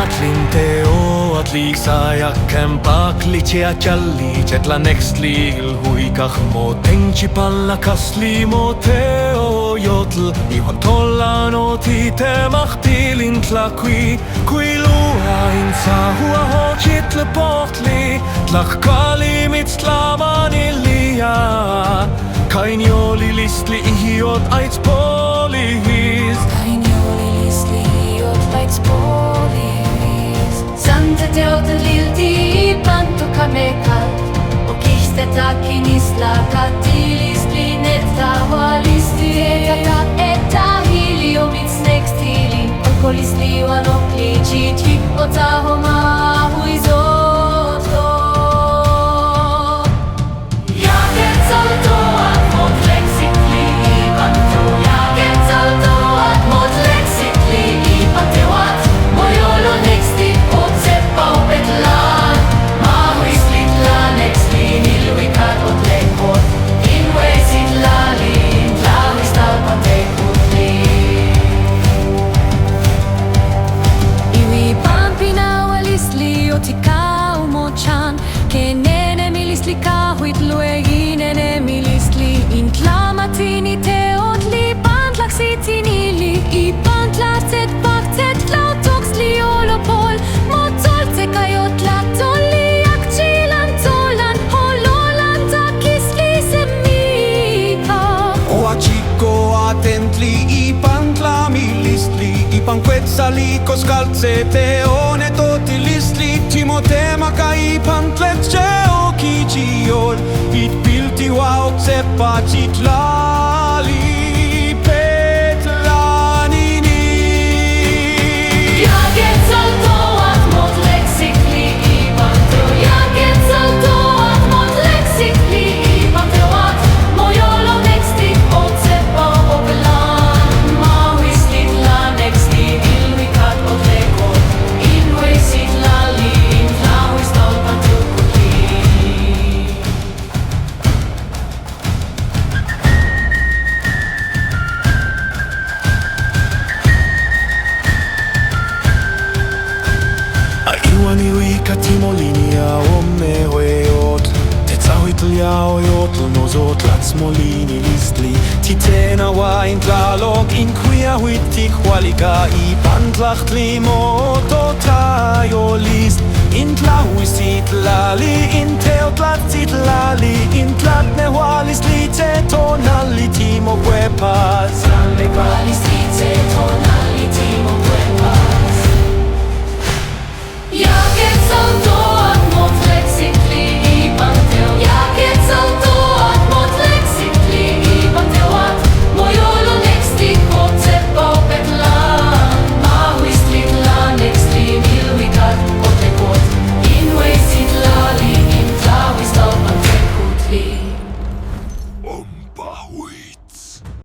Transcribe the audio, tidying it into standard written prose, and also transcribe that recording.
Linteo at lisa jakem pakli jalli jetla next lil hui kach mo tengchi palla kasli mo teo yotl I hontolla no ti te machtilin tlaqui qui lua in sa hua hochit le portli tlach kali mit slavanilia kein joli listli iot aits polis kein joli listli iot aits polis Santa teota lilti panto kamekal O kiste takin isla katilis linetta walisti eka eta hilio mit next hili Okolis liwan oklici tip otahoma huizoto Ja getzalto at mod lexicli ipanto Ja getzalto at mod lexicli ipante wat Moyolo nexti Matini teot li pantlac sitinili I pantlatet paktet klautox li olopol Motolce kajot latoli jak chilan tolan Hololan takis li semika Oa chico atentli I pantlamilistli I panquetzalicos calceteone totilistli Timotema ca I pantletse okiciol It pilti wow tsepa chitlali petlanini Ja getzalto at mod lexicli ipanto Ja getzalto at mod lexicli ipanto at Moyolo nexti otsepa opelan Ma huislit la nexti ilvicat otlekot In huisit la lin la huistal pantukutli Iwani wika timolinia omme hoeot Tetzahuitl jao jotl nozot latsmolini listli Titena wa in tlalog in quia huitik hualiga I pantlacht limo totajo list In tlahuisit lali in teotlatzit lali In tlatne hualis li te tonali timo guepas